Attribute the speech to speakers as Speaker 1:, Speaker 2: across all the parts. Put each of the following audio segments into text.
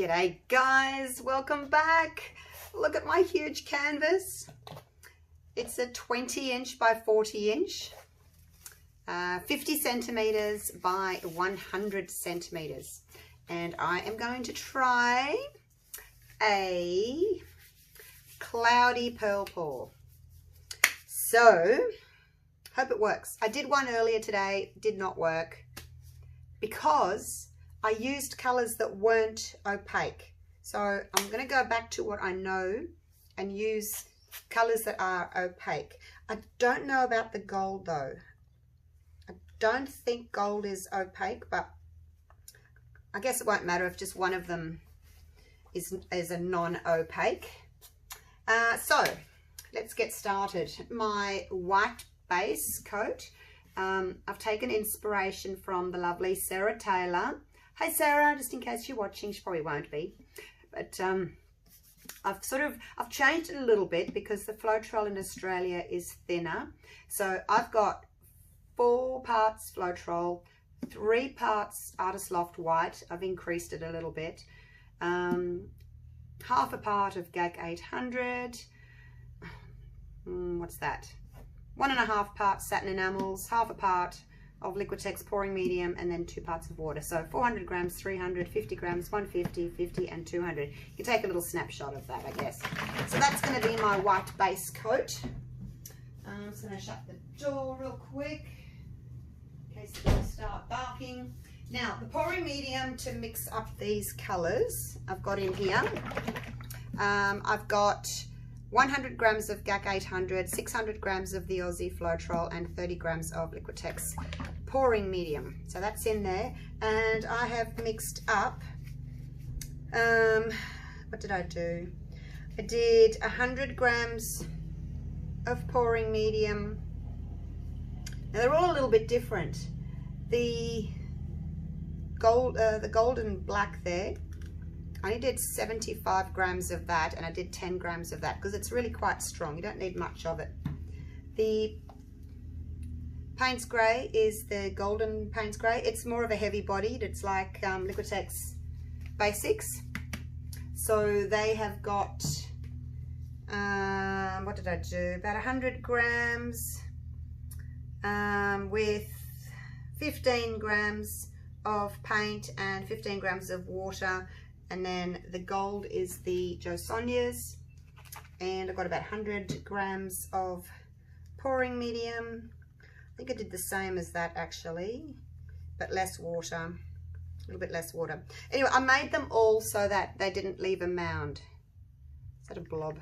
Speaker 1: G'day guys, welcome back. Look at my huge canvas. It's a 20-inch by 40-inch, 50 centimeters by 100 centimeters. And I am going to try a cloudy pearl pour. So, hope it works. I did one earlier today, did not work because I used colors that weren't opaque. So I'm going to go back to what I know and use colors that are opaque. I don't know about the gold though. I don't think gold is opaque, but I guess it won't matter if just one of them is a non-opaque. So let's get started. My white base coat. I've taken inspiration from the lovely Sarah Taylor. Hi Sarah, just in case you're watching, she probably won't be. But I've changed it a little bit because the Floetrol in Australia is thinner. So I've got 4 parts Floetrol, 3 parts Artist Loft White. I've increased it a little bit. Half a part of GAC 800. What's that? 1.5 parts Satin Enamels, half a part of Liquitex pouring medium, and then 2 parts of water. So 400 grams, 300, 50 grams, 150, 50 and 200. You can take a little snapshot of that, I guess. So that's going to be my white base coat. I'm just going to shut the door real quick in case the dogs start barking. Now, the pouring medium to mix up these colours I've got in here. I've got 100 grams of GAC 800, 600 grams of the Aussie Floetrol, and 30 grams of Liquitex pouring medium. So that's in there. And I have mixed up, what did I do? I did 100 grams of pouring medium. Now they're all a little bit different. The golden black there, I only did 75 grams of that, and I did 10 grams of that because it's really quite strong. You don't need much of it. The Payne's Grey is the golden Payne's Grey. It's more of a heavy bodied. It's like Liquitex Basics. So they have got, what did I do? About 100 grams with 15 grams of paint and 15 grams of water. And then the gold is the Jo Sonja's, and I've got about 100 grams of pouring medium. I think I did the same as that actually, but less water, a little bit less water. Anyway, I made them all so that they didn't leave a mound. Is that a blob?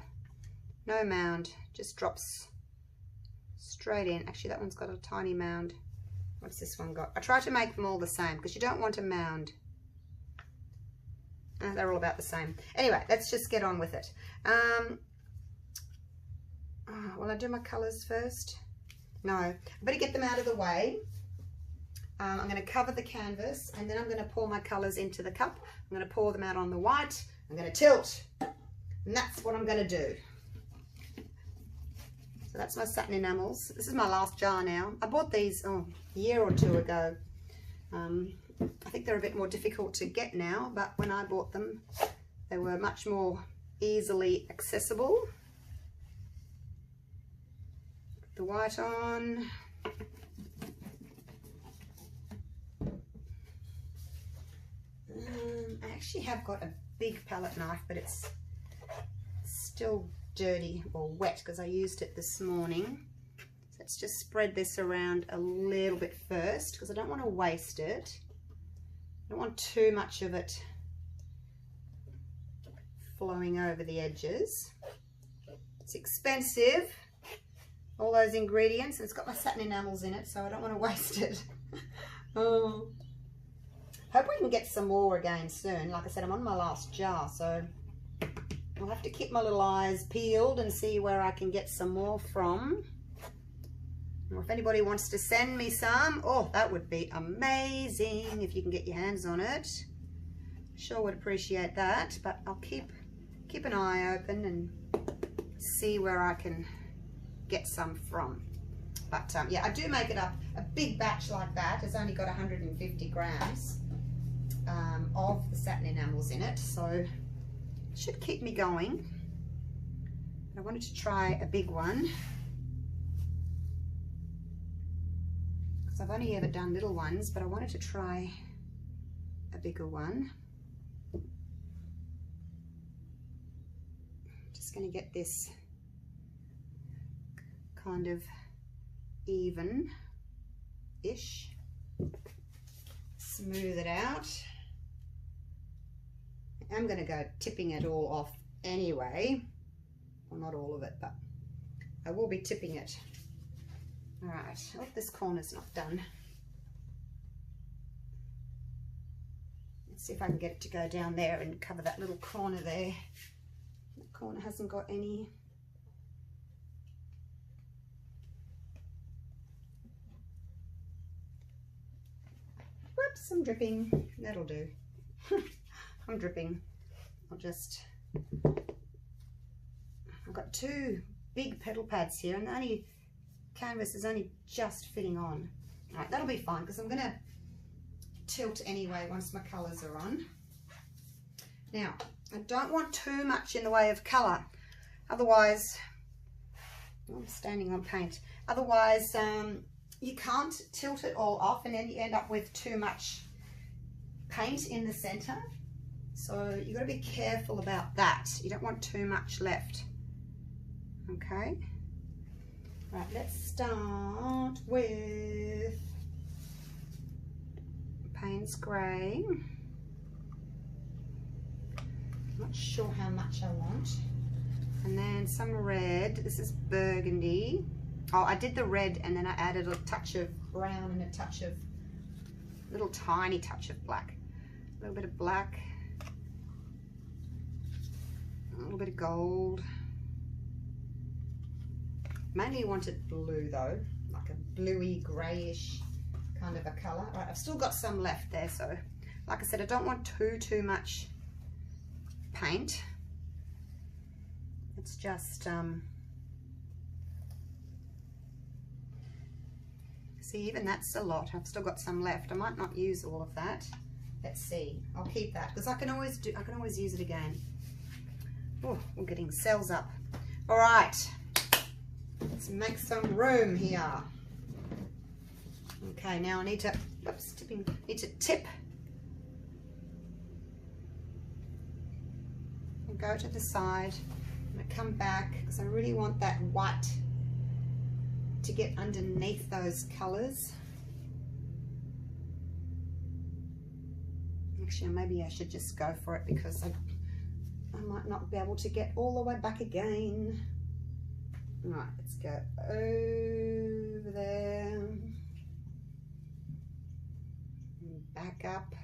Speaker 1: No mound, just drops straight in. Actually, that one's got a tiny mound. What's this one got? I try to make them all the same because you don't want a mound. They're all about the same. Anyway, let's just get on with it. Will I do my colours first? No, I better get them out of the way. I'm going to cover the canvas, and then I'm going to pour my colours into the cup. I'm going to pour them out on the white. I'm going to tilt, and that's what I'm going to do. So that's my Satin Enamels. This is my last jar now. I bought these a year or 2 ago. I think they're a bit more difficult to get now, but when I bought them, they were much more easily accessible. Put the white on. I actually have got a big palette knife, but it's still dirty or wet because I used it this morning. So let's just spread this around a little bit first because I don't want to waste it. I don't want too much of it flowing over the edges. It's expensive, all those ingredients, and it's got my Satin Enamels in it, so I don't want to waste it. Oh. Hope we can get some more again soon. Like I said, I'm on my last jar, so I'll have to keep my little eyes peeled and see where I can get some more from. Or if anybody wants to send me some, oh, that would be amazing if you can get your hands on it. Sure would appreciate that, but I'll keep an eye open and see where I can get some from. But yeah, I do make it up. A big batch like that has only got 150 grams. of the satin enamels in it, so it should keep me going. I wanted to try a big one because I've only ever done little ones, but I wanted to try a bigger one. Just going to get this kind of even-ish. Smooth it out. I'm going to go tipping it all off anyway. Well, not all of it, but I will be tipping it. All right, oh, this corner's not done. Let's see if I can get it to go down there and cover that little corner there. That corner hasn't got any. Whoops, I'm dripping. That'll do. I'm dripping. I'll just... I've got two big petal pads here, and the canvas is only just fitting on. All right, that'll be fine because I'm going to tilt anyway once my colours are on. Now, I don't want too much in the way of colour, otherwise, I'm standing on paint, otherwise you can't tilt it all off and then you end up with too much paint in the centre. So you've got to be careful about that. You don't want too much left. Okay. Right, let's start with Payne's Grey. Not sure how much I want. And then some red. This is burgundy. Oh, I did the red and then I added a touch of brown and a touch of, little tiny touch of black. A little bit of black. A little bit of gold. Mainly wanted blue though, like a bluey greyish kind of a colour. Right, I've still got some left there, so like I said, I don't want too much paint. It's just see, even that's a lot. I've still got some left. I might not use all of that. Let's see. I'll keep that because I can always use it again. Oh, we're getting cells up. All right. Let's make some room here. Okay, now I need to, oops, need to tip. And go to the side. I'm going to come back because I really want that white to get underneath those colours. Actually, maybe I should just go for it because I might not be able to get all the way back again. Right, let's go over there, and back up.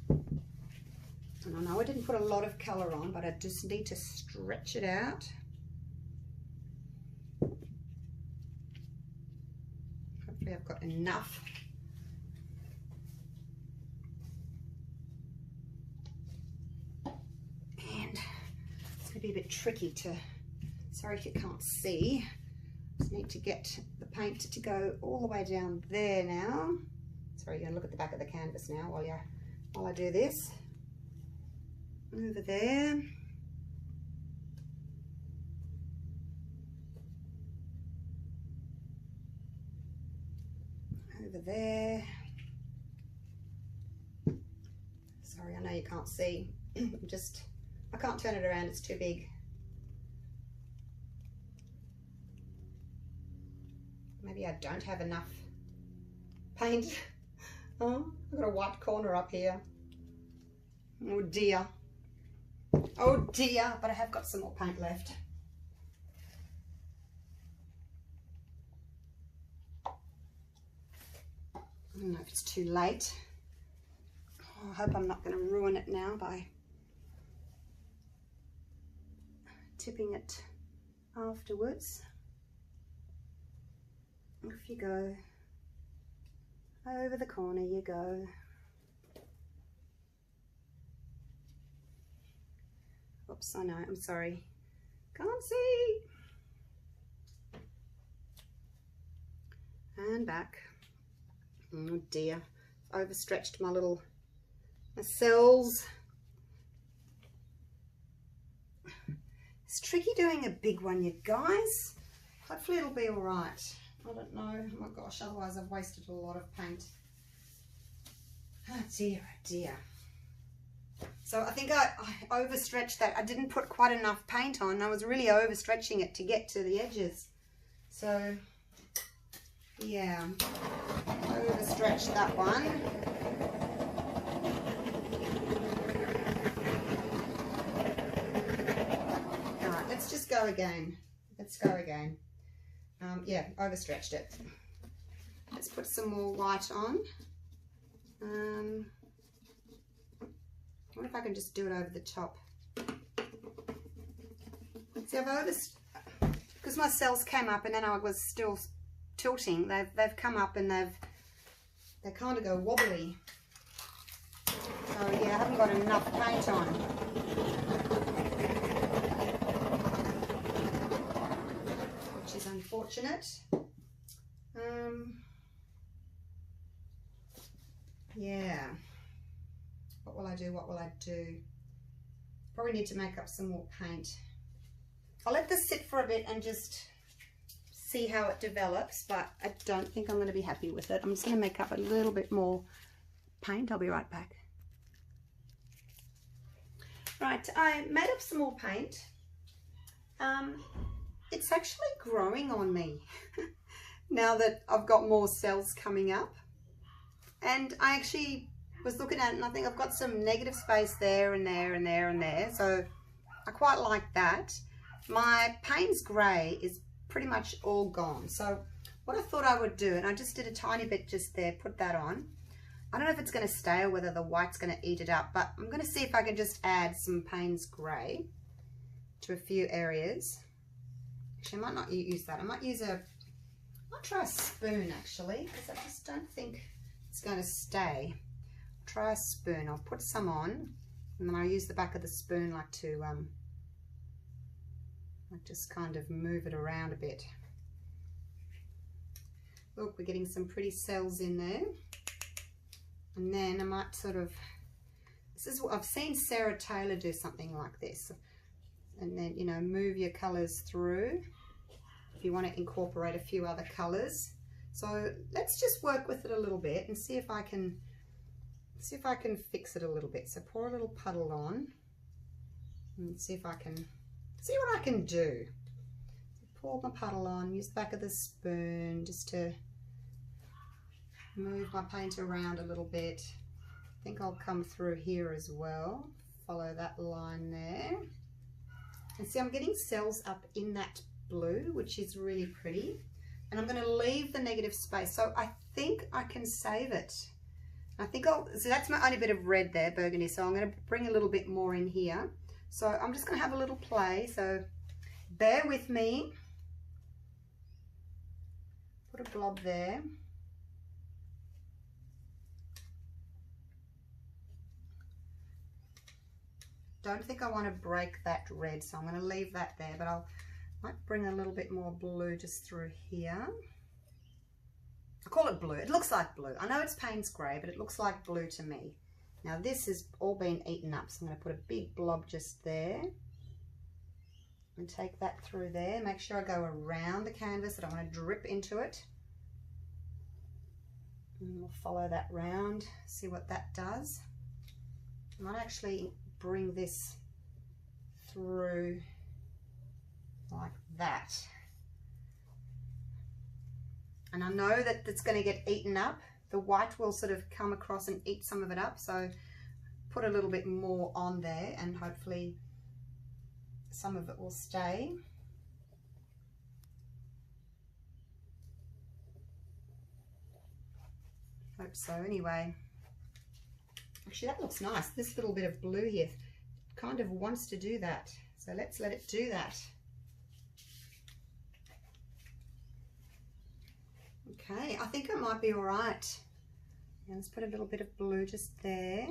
Speaker 1: And I know I didn't put a lot of colour on, but I just need to stretch it out. Hopefully I've got enough. Be a bit tricky to, sorry if you can't see, just need to get the paint to go all the way down there now. Sorry, you're gonna look at the back of the canvas now while I do this. Over there. Over there. Sorry, I know you can't see. I can't turn it around, it's too big. Maybe I don't have enough paint. Oh, I've got a white corner up here. Oh dear. Oh dear, but I have got some more paint left. I don't know if it's too late. Oh, I hope I'm not going to ruin it now by tipping it afterwards. Off you go. Over the corner you go. Oops, I know, I'm sorry. Can't see. And back. Oh dear. overstretched my cells. It's tricky doing a big one, you guys. Hopefully it'll be all right. I don't know. Oh my gosh, otherwise I've wasted a lot of paint. Oh dear, oh dear. So I think I overstretched that. I didn't put quite enough paint on. I was really overstretching it to get to the edges. So yeah, I overstretched that one. All right, let's just go again. Let's go again. Yeah, overstretched it. Let's put some more white on. I wonder if I can just do it over the top. See, because my cells came up and then I was still tilting. They've come up and they kind of go wobbly. So yeah, I haven't got enough paint on. Which is unfortunate. Yeah. What will I do? What will I do? Probably need to make up some more paint. I'll let this sit for a bit and just see how it develops, but I don't think I'm going to be happy with it. I'm just going to make up a little bit more paint. I'll be right back. Right, I made up some more paint. It's actually growing on me now that I've got more cells coming up. And I actually was looking at it and I think I've got some negative space there and there and there and there. So I quite like that. My Payne's Grey is pretty much all gone. So what I thought I would do, and I just did a tiny bit just there, put that on. I don't know if it's going to stay or whether the white's going to eat it up, but I'm going to see if I can just add some Payne's Grey to a few areas. Actually, I might not use that. I might try a spoon actually, because I just don't think it's going to stay. Try a spoon. I'll put some on and then I'll use the back of the spoon like to like just kind of move it around a bit. Look, we're getting some pretty cells in there. And then I might sort of, this is what I've seen Sarah Taylor do, something like this. And then, you know, move your colours through if you want to incorporate a few other colours. So let's just work with it a little bit and see if I can fix it a little bit. So pour a little puddle on and see what I can do. Pour my puddle on, use the back of the spoon just to move my paint around a little bit. I think I'll come through here as well. Follow that line there. And see, I'm getting cells up in that blue, which is really pretty. And I'm going to leave the negative space. So I think I can save it. I think so that's my only bit of red there, burgundy. So I'm going to bring a little bit more in here. So I'm just going to have a little play. So bear with me. Put a blob there. Don't think I want to break that red, so I'm going to leave that there, but might bring a little bit more blue just through here. I call it blue. It looks like blue. I know it's Payne's Grey, but it looks like blue to me. Now this has all been eaten up, so I'm going to put a big blob just there and take that through there. Make sure I go around the canvas. I don't want to drip into it. And we'll follow that round, see what that does. I might actually bring this through like that. And I know that it's going to get eaten up. The white will sort of come across and eat some of it up. So put a little bit more on there and hopefully some of it will stay. Hope so. Anyway, actually that looks nice. This little bit of blue here kind of wants to do that. So let's let it do that. Okay, I think it might be all right. Now let's put a little bit of blue just there.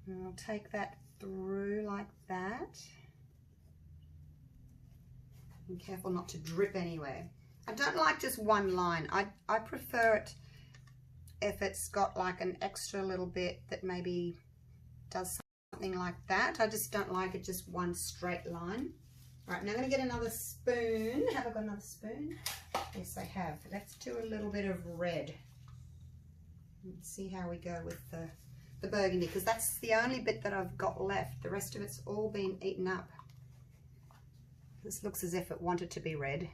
Speaker 1: And I'll take that through like that. Be careful not to drip anywhere. I don't like just one line. I prefer it if it's got like an extra little bit that maybe does something like that. I just don't like it just one straight line. All right, now I'm going to get another spoon. Have I got another spoon? Yes, I have. Let's do a little bit of red. Let's see how we go with the burgundy, because that's the only bit that I've got left. The rest of it's all been eaten up. This looks as if it wanted to be red,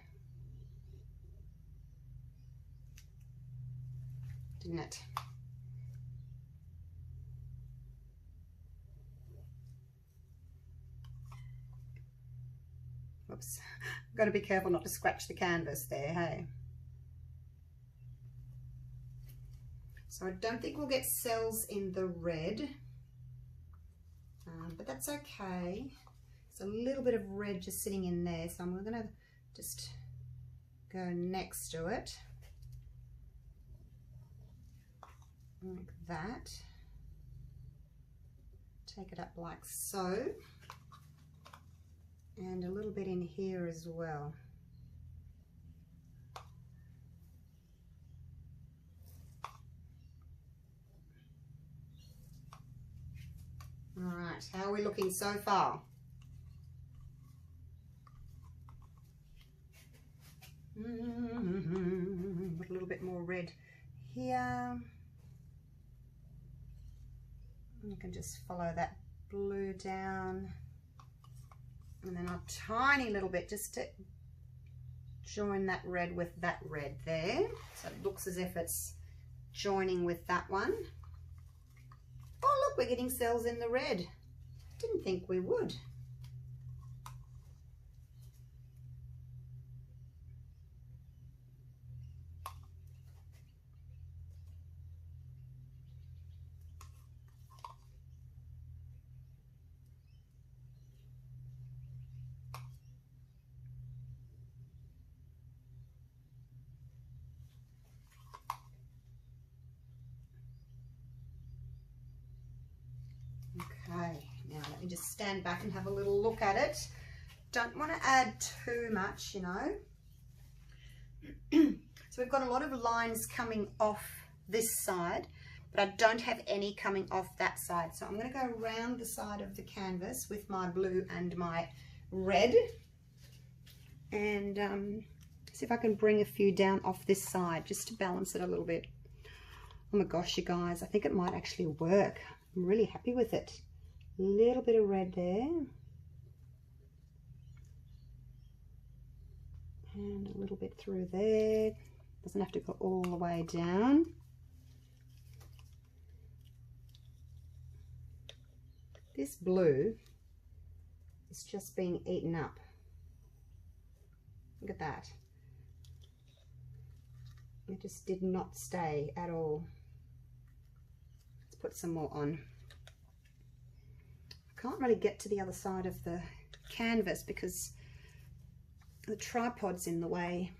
Speaker 1: didn't it? Oops, I've got to be careful not to scratch the canvas there, hey? So I don't think we'll get cells in the red, but that's okay. There's a little bit of red just sitting in there, so I'm going to just go next to it, like that. Take it up like so. And a little bit in here as well. All right, how are we looking so far? Put a little bit more red here. You can just follow that blue down. And then a tiny little bit just to join that red with that red there. So it looks as if it's joining with that one. Oh look, we're getting cells in the red. Didn't think we would. Okay, now let me just stand back and have a little look at it. Don't want to add too much, you know. So we've got a lot of lines coming off this side, but I don't have any coming off that side. So I'm going to go around the side of the canvas with my blue and my red, and see if I can bring a few down off this side just to balance it a little bit. Oh my gosh, you guys, I think it might actually work. I'm really happy with it. A little bit of red there. And a little bit through there. Doesn't have to go all the way down. This blue is just being eaten up. Look at that. It just did not stay at all. Let's put some more on. I can't really get to the other side of the canvas because the tripod's in the way.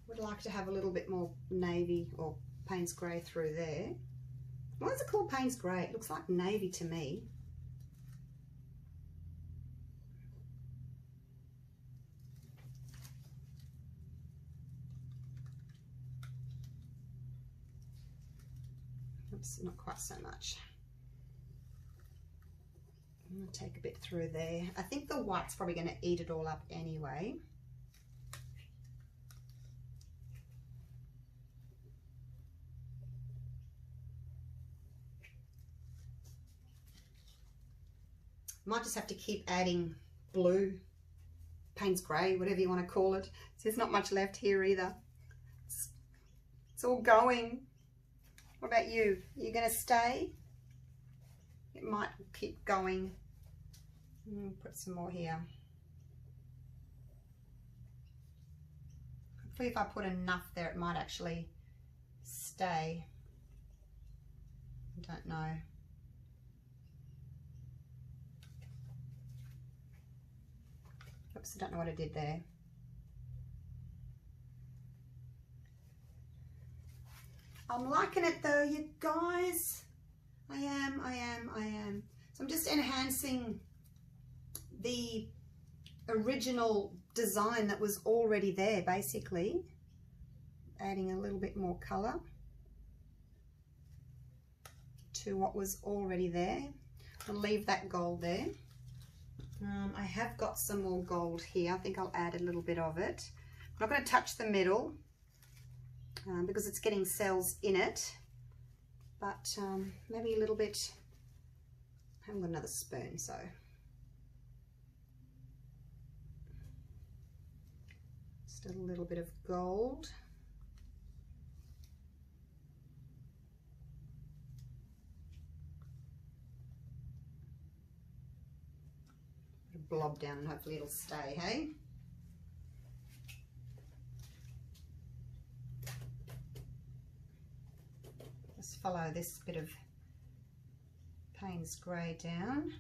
Speaker 1: Would like to have a little bit more navy or Payne's grey through there. Why is it called Payne's grey? It looks like navy to me. Oops, not quite so much. I'm going to take a bit through there. I think the white's probably going to eat it all up anyway. Might just have to keep adding blue, Payne's grey, whatever you want to call it. So there's not much left here either. It's all going. What about you? Are you going to stay? It might keep going. Put some more here. Hopefully if I put enough there, it might actually stay. I don't know. Oops, I don't know what I did there. I'm liking it though, you guys. I am. So I'm just enhancing the original design that was already there, basically. Adding a little bit more color to what was already there. I'll leave that gold there. I have got some more gold here. I think I'll add a little bit of it. I'm not going to touch the middle because it's getting cells in it, but maybe a little bit. I haven't got another spoon, so just a little bit of gold. Blob down and hopefully it'll stay, hey? Just follow this bit of Payne's grey down.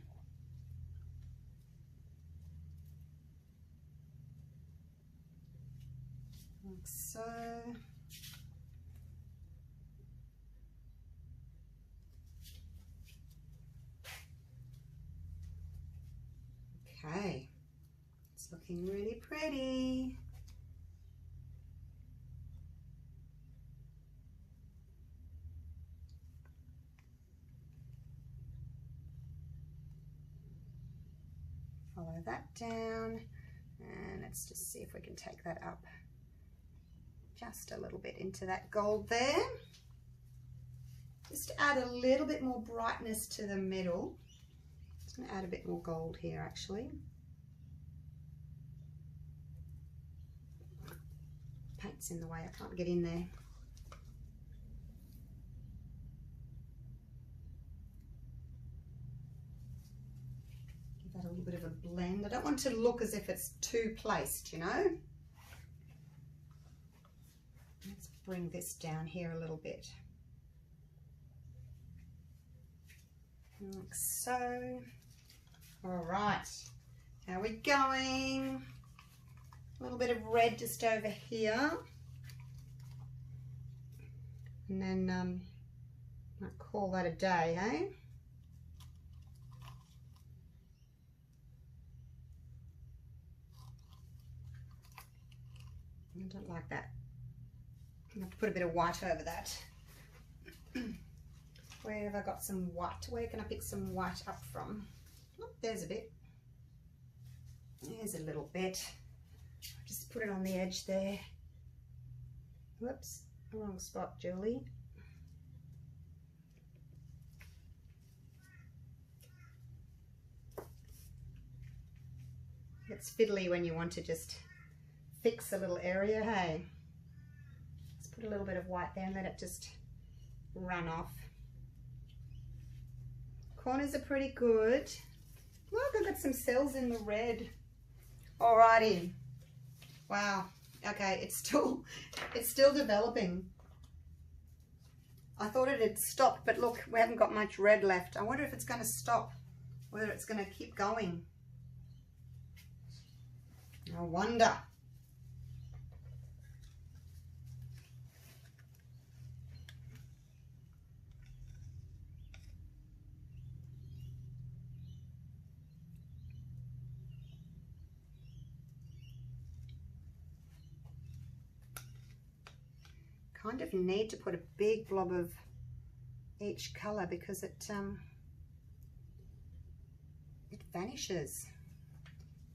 Speaker 1: Like so. Okay, it's looking really pretty. Follow that down, and let's just see if we can take that up just a little bit into that gold there. Just to add a little bit more brightness to the middle. I'm going to add a bit more gold here actually. Paint's in the way, I can't get in there. Give that a little bit of a blend. I don't want to look as if it's too placed, you know. Let's bring this down here a little bit. Like so. All right, how are we going? A little bit of red just over here. And then I'll call that a day, hey? I don't like that. I'm going to put a bit of white over that. Where have I got some white? Where can I pick some white up from? Oh, there's a bit. There's a little bit. Just put it on the edge there. Whoops, wrong spot, Julie. It's fiddly when you want to just fix a little area, hey? Let's put a little bit of white there and let it just run off. Corners are pretty good. Look, I've got some cells in the red. Alrighty. Wow. Okay, it's still developing. I thought it had stopped, but look, we haven't got much red left. I wonder if it's going to stop, whether it's going to keep going. I wonder. Kind of need to put a big blob of each color because it vanishes.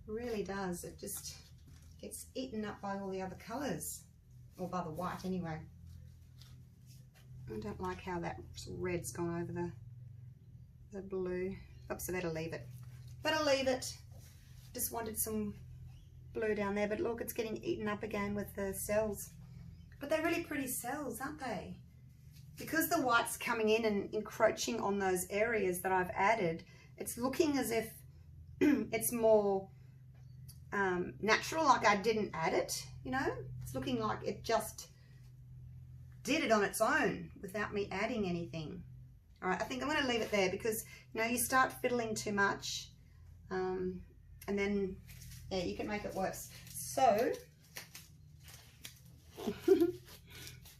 Speaker 1: It really does. It just gets eaten up by all the other colors, or by the white anyway. I don't like how that red's gone over the blue. Oops, I better leave it. Better leave it. Just wanted some blue down there, but look, it's getting eaten up again with the cells. But they're really pretty cells, aren't they? Because the white's coming in and encroaching on those areas that I've added, it's looking as if it's more natural, like I didn't add it, you know? It's looking like it just did it on its own without me adding anything. All right, I think I'm going to leave it there because, you know, you start fiddling too much and then, yeah, you can make it worse. So,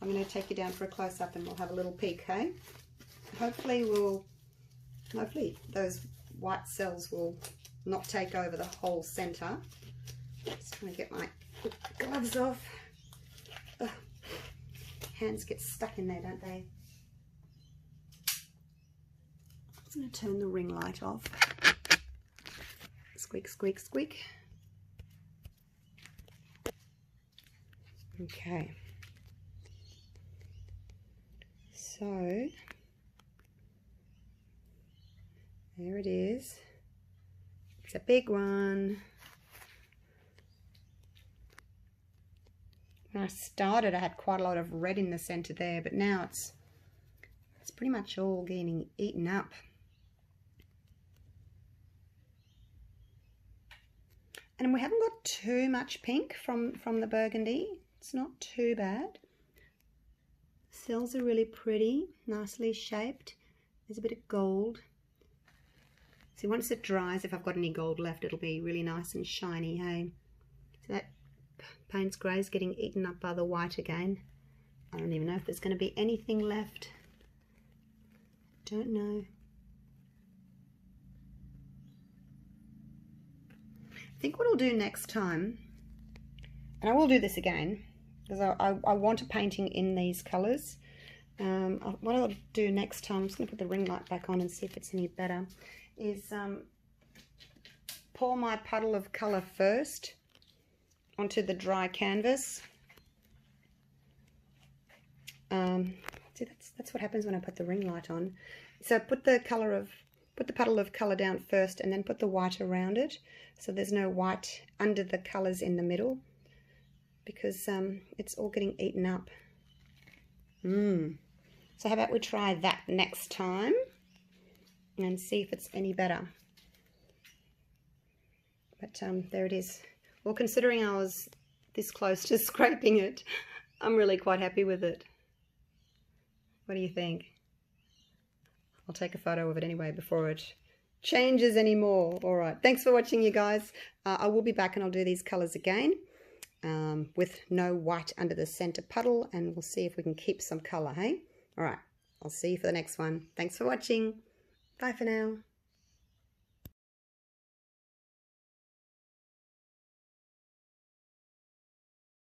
Speaker 1: I'm going to take you down for a close-up and we'll have a little peek, hey? Hopefully those white cells will not take over the whole center. Just trying to get my gloves off. Ugh. Hands get stuck in there, don't they? I'm going to turn the ring light off. Squeak, squeak, squeak. Okay. So, there it is. It's a big one. When I started, I had quite a lot of red in the center there, but now it's pretty much all getting eaten up. And we haven't got too much pink from the burgundy. It's not too bad. Cells are really pretty, nicely shaped. There's a bit of gold. See, once it dries, if I've got any gold left, it'll be really nice and shiny, hey? So that Payne's grey is getting eaten up by the white again. I don't even know if there's going to be anything left. Don't know. I think what I'll do next time, and I will do this again, because I want a painting in these colours. What I'll do next time, I'm just going to put the ring light back on and see if it's any better, is pour my puddle of colour first onto the dry canvas. See, that's what happens when I put the ring light on. So put the puddle of colour down first and then put the white around it, so there's no white under the colours in the middle, because it's all getting eaten up. So how about we try that next time and see if it's any better. But there it is. Well, considering I was this close to scraping it, I'm really quite happy with it. What do you think? I'll take a photo of it anyway before it changes anymore. All right, thanks for watching, you guys. I will be back and I'll do these colours again with no white under the centre puddle, and we'll see if we can keep some colour, hey? All right, I'll see you for the next one. Thanks for watching. Bye for now.